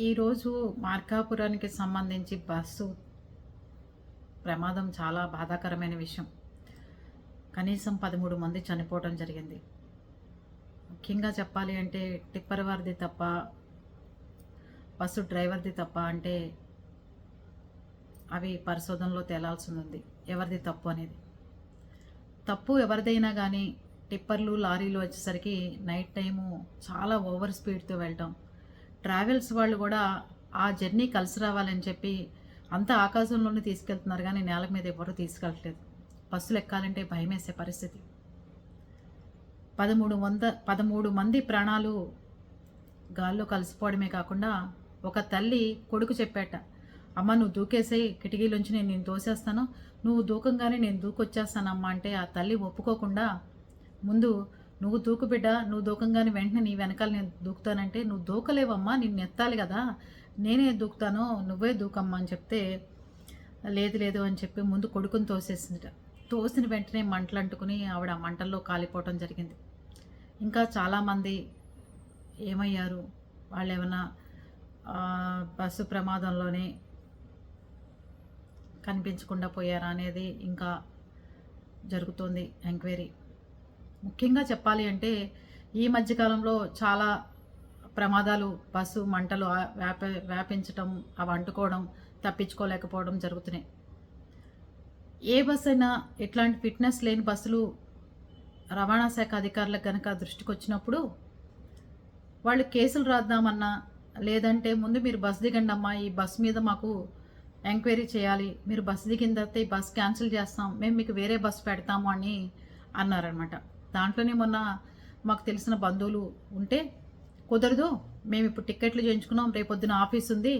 ఈరోజు మార్కాపురానికి సంబంధించి బస్సు ప్రమాదం చాలా బాధాకరమైన విషయం. కనీసం 13 మంది చనిపోవడం జరిగింది. ముఖ్యంగా చెప్పాలి అంటే టిప్పర్ వారిది తప్ప, బస్సు డ్రైవర్ది తప్ప అంటే అవి పరిశోధనలో తేలాల్సి ఉంది ఎవరిది తప్పు అనేది. తప్పు ఎవరిదైనా కానీ టిప్పర్లు లారీలు వచ్చేసరికి నైట్ టైము చాలా ఓవర్ స్పీడ్తో వెళ్ళటం, ట్రావెల్స్ వాళ్ళు కూడా ఆ జర్నీ కలిసి రావాలని చెప్పి అంతా ఆకాశంలోనే తీసుకెళ్తున్నారు కానీ నేల మీద ఎవరు తీసుకెళ్ళట్లేదు. బస్సులు ఎక్కాలంటే భయం వేసే పరిస్థితి. 13 మంది ప్రాణాలు గాల్లో కలిసిపోవడమే కాకుండా ఒక తల్లి కొడుకు చెప్పాట, అమ్మ నువ్వు దూకేసేయి, కిటికీలోంచి నేను తోసేస్తాను, నువ్వు దూకంగానే నేను దూకొచ్చేస్తానమ్మా అంటే ఆ తల్లి ఒప్పుకోకుండా, ముందు నువ్వు దూకు బిడ్డ, నువ్వు దూకంగానే వెంటనే నీ వెనకాల నేను దూకుతానంటే, నువ్వు దూకలేవమ్మా, నిన్ను ఎత్తాలి కదా, నేనే దూకుతాను, నువ్వే దూకమ్మా అని చెప్తే లేదు లేదు అని చెప్పి ముందు కొడుకుని తోసేసిందిట. తోసిన వెంటనే మంటలు అంటుకుని ఆవిడ ఆ మంటల్లో కాలిపోవటం జరిగింది. ఇంకా చాలామంది ఏమయ్యారు, వాళ్ళు ఏమైనా బస్సు ప్రమాదంలోనే కనిపించకుండా పోయారా అనేది ఇంకా జరుగుతోంది ఎంక్వైరీ. ముఖ్యంగా చెప్పాలి అంటే ఈ మధ్యకాలంలో చాలా ప్రమాదాలు బస్సు మంటలు వ్యాపించటం, అవి అంటుకోవడం, తప్పించుకోలేకపోవడం జరుగుతున్నాయి. ఏ బస్సు అయినా ఇట్లాంటి ఫిట్నెస్ లేని బస్సులు రవాణా శాఖ అధికారులకు కనుక దృష్టికి వచ్చినప్పుడు వాళ్ళు కేసులు రాద్దామన్నా, లేదంటే ముందు మీరు బస్సు దిగండి అమ్మా, ఈ బస్సు మీద మాకు ఎంక్వైరీ చేయాలి, మీరు బస్సు దిగిన తర్వాత ఈ బస్సు క్యాన్సిల్ చేస్తాం, మేము మీకు వేరే బస్సు పెడతాము అని అన్నారనమాట. దాంట్లోనే మొన్న మాకు తెలిసిన బంధువులు ఉంటే, కుదరదు, మేము ఇప్పుడు టికెట్లు చేయించుకున్నాం, రేపొద్దున ఆఫీస్ ఉంది,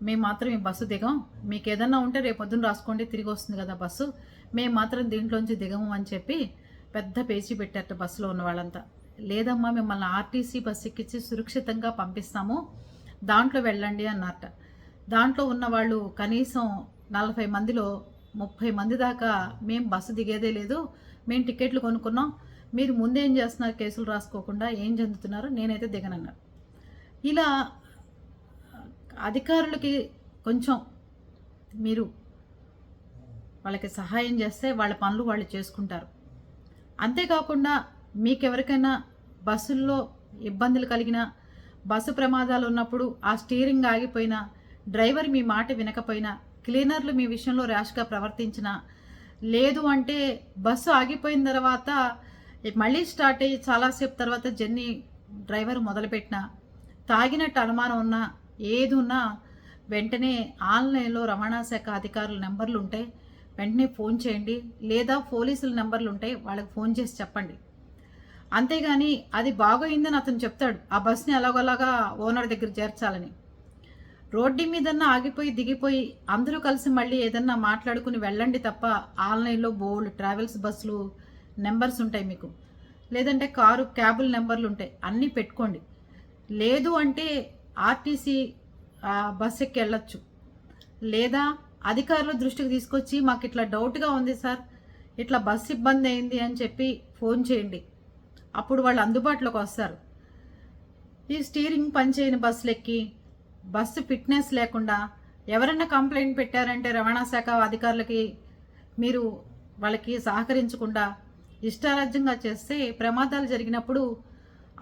మేము మాత్రం ఈ బస్సు దిగం, మీకు ఏదన్నా ఉంటే రేపొద్దున రాసుకోండి, తిరిగి వస్తుంది కదా బస్సు, మేము మాత్రం దీంట్లోంచి దిగము అని చెప్పి పెద్ద పేచీ పెట్టారట బస్సులో ఉన్న వాళ్ళంతా. లేదమ్మా, మిమ్మల్ని ఆర్టీసీ బస్సు ఎక్కించి సురక్షితంగా పంపిస్తాము, దాంట్లో వెళ్ళండి అన్నారట. దాంట్లో ఉన్న వాళ్ళు కనీసం 40 మందిలో 30 మంది దాకా మేము బస్సు దిగేదే లేదు, మేము టికెట్లు కొనుక్కున్నాం, మీరు ముందేం చేస్తున్నారు, కేసులు రాసుకోకుండా ఏం చెందుతున్నారు, నేనైతే దిగనన్నారు. ఇలా అధికారులకి కొంచెం మీరు వాళ్ళకి సహాయం చేస్తే వాళ్ళ పనులు వాళ్ళు చేసుకుంటారు. అంతేకాకుండా మీకెవరికైనా బస్సుల్లో ఇబ్బందులు కలిగిన, బస్సు ప్రమాదాలు ఉన్నప్పుడు ఆ స్టీరింగ్ ఆగిపోయినా, డ్రైవర్ మీ మాట వినకపోయినా, క్లీనర్లు మీ విషయంలో ర్యాష్గా ప్రవర్తించినా, లేదు అంటే బస్సు ఆగిపోయిన తర్వాత మళ్ళీ స్టార్ట్ అయ్యి చాలాసేపు తర్వాత జర్నీ డ్రైవర్ మొదలుపెట్టినా, తాగినట్టు అనుమానం ఉన్నా, ఏది ఉన్నా వెంటనే ఆన్లైన్లో రవాణా శాఖ అధికారుల నెంబర్లు ఉంటాయి, వెంటనే ఫోన్ చేయండి, లేదా పోలీసుల నెంబర్లు ఉంటాయి, వాళ్ళకి ఫోన్ చేసి చెప్పండి. అంతేగాని అది బాగోయిందని అతను చెప్తాడు, ఆ బస్ని ఎలాగోలాగా ఓనర్ దగ్గర చేర్చాలని, రోడ్డు మీదన్నా ఆగిపోయి దిగిపోయి అందరూ కలిసి మళ్ళీ ఏదన్నా మాట్లాడుకుని వెళ్ళండి తప్ప ఆన్లైన్లో బోల్డ్ ట్రావెల్స్ బస్సులు నెంబర్స్ ఉంటాయి మీకు, లేదంటే క్యాబుల నెంబర్లు ఉంటాయి, అన్నీ పెట్టుకోండి. లేదు అంటే ఆర్టీసీ బస్ ఎక్కి వెళ్ళొచ్చు, లేదా అధికారుల దృష్టికి తీసుకొచ్చి మాకు ఇట్లా డౌట్గా ఉంది సార్, ఇట్లా బస్సు ఇబ్బంది అయింది అని చెప్పి ఫోన్ చేయండి, అప్పుడు వాళ్ళు అందుబాటులోకి వస్తారు. ఈ స్టీరింగ్ పనిచేయని బస్సులు ఎక్కి బస్సు ఫిట్నెస్ లేకుండా ఎవరైనా కంప్లైంట్ పెట్టారంటే రవాణా శాఖ అధికారులకి మీరు వాళ్ళకి సహకరించకుండా ఇష్టారాజ్యంగా చేస్తే ప్రమాదాలు జరిగినప్పుడు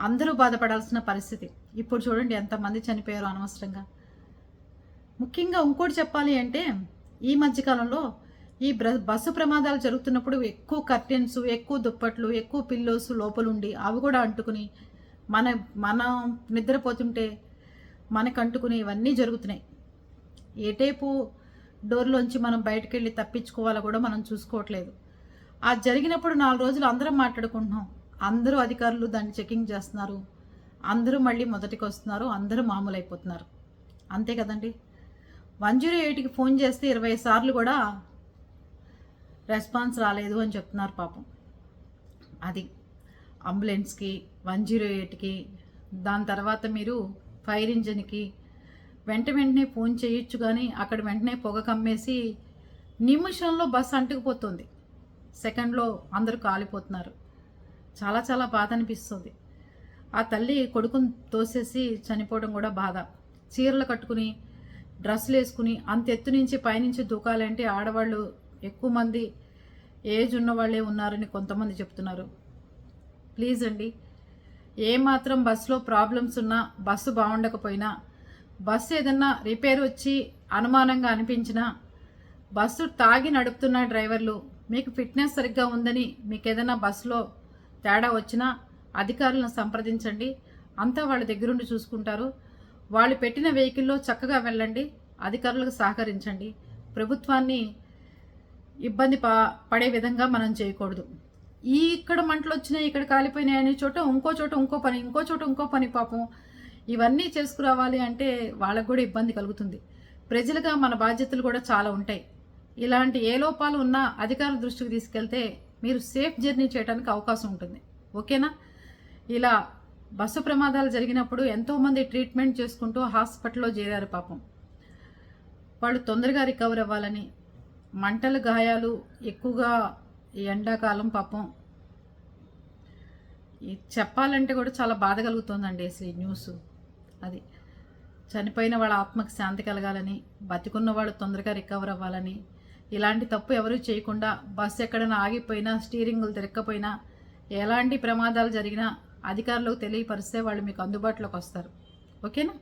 అందరూ బాధపడాల్సిన పరిస్థితి. ఇప్పుడు చూడండి ఎంతమంది చనిపోయారు అనవసరంగా. ముఖ్యంగా ఇంకోటి చెప్పాలి అంటే ఈ మధ్యకాలంలో ఈ బస్సు ప్రమాదాలు జరుగుతున్నప్పుడు ఎక్కువ కర్టెన్స్, ఎక్కువ దుప్పట్లు, ఎక్కువ పిల్లోస్ లోపలుండి అవి కూడా అంటుకుని మనం నిద్రపోతుంటే మనకు అంటుకుని ఇవన్నీ జరుగుతున్నాయి. ఏ టైపు డోర్లోంచి మనం బయటకు వెళ్ళి తప్పించుకోవాలో కూడా మనం చూసుకోవట్లేదు. అది జరిగినప్పుడు 4 రోజులు అందరం మాట్లాడుకుంటున్నాం, అందరూ అధికారులు దాన్ని చెకింగ్ చేస్తున్నారు, అందరూ మళ్ళీ మొదటికి వస్తున్నారు, అందరూ మామూలు అయిపోతున్నారు. అంతే కదండి. 108కి ఫోన్ చేస్తే 20 సార్లు కూడా రెస్పాన్స్ రాలేదు అని చెప్తున్నారు పాపం. అది అంబులెన్స్కి, 108కి, దాని తర్వాత మీరు ఫైర్ ఇంజిన్కి వెంటనే ఫోన్ చేయొచ్చు, కానీ అక్కడ వెంటనే పొగ కమ్మేసి నిమిషంలో బస్సు అంటుకుపోతుంది, సెకండ్లో అందరూ కాలిపోతున్నారు. చాలా చాలా బాధ అనిపిస్తుంది. ఆ తల్లి కొడుకుని తోసేసి చనిపోవడం కూడా బాధ. చీరలు కట్టుకుని డ్రెస్సులు వేసుకుని అంత ఎత్తు నుంచి పైనుంచి దూకాలంటే ఆడవాళ్ళు ఎక్కువ మంది ఏజ్ ఉన్న వాళ్ళే ఉన్నారని కొంతమంది చెప్తున్నారు. ప్లీజ్ అండి, ఏమాత్రం బస్సులో ప్రాబ్లమ్స్ ఉన్నా, బస్సు బాగుండకపోయినా, బస్సు ఏదన్నా రిపేర్ వచ్చి అనుమానంగా అనిపించినా, బస్సు తాగి నడుపుతున్న డ్రైవర్లు మీకు ఫిట్నెస్ సరిగ్గా ఉందని మీకు ఏదైనా బస్సులో తేడా వచ్చినా అధికారులను సంప్రదించండి. అంతా వాళ్ళ దగ్గరుండి చూసుకుంటారు. వాళ్ళు పెట్టిన వెహికల్లో చక్కగా వెళ్ళండి, అధికారులకు సహకరించండి. ప్రభుత్వాన్ని ఇబ్బంది పడే విధంగా మనం చేయకూడదు. ఇక్కడ మంటలు వచ్చినాయి, ఇక్కడ కాలిపోయినాయి అనే చోట ఇంకో చోట ఇంకో పని పాపం ఇవన్నీ చేసుకురావాలి అంటే వాళ్ళకు కూడా ఇబ్బంది కలుగుతుంది. ప్రజలుగా మన బాధ్యతలు కూడా చాలా ఉంటాయి. ఇలాంటి ఏ లోపాలు ఉన్నా అధికారుల దృష్టికి తీసుకెళ్తే మీరు సేఫ్ జర్నీ చేయడానికి అవకాశం ఉంటుంది. ఓకేనా? ఇలా బస్సు ప్రమాదాలు జరిగినప్పుడు ఎంతోమంది ట్రీట్మెంట్ చేసుకుంటూ హాస్పిటల్లో చేరారు పాపం. వాళ్ళు తొందరగా రికవర్ అవ్వాలని. మంటలు గాయాలు ఎక్కువగా ఎండాకాలం పాపం చెప్పాలంటే కూడా చాలా బాధ కలుగుతుందండి అసలు ఈ న్యూస్. అది చనిపోయిన వాళ్ళ ఆత్మకి శాంతి కలగాలని, బతికున్న వాళ్ళు తొందరగా రికవర్ అవ్వాలని, ఇలాంటి తప్పు ఎవరూ చేయకుండా బస్సు ఎక్కడైనా ఆగిపోయినా, స్టీరింగులు తిరగకపోయినా, ఎలాంటి ప్రమాదాలు జరిగినా అధికారులకు తెలియపరిస్తే వాళ్ళు మీకు అందుబాటులోకి వస్తారు. ఓకేనా?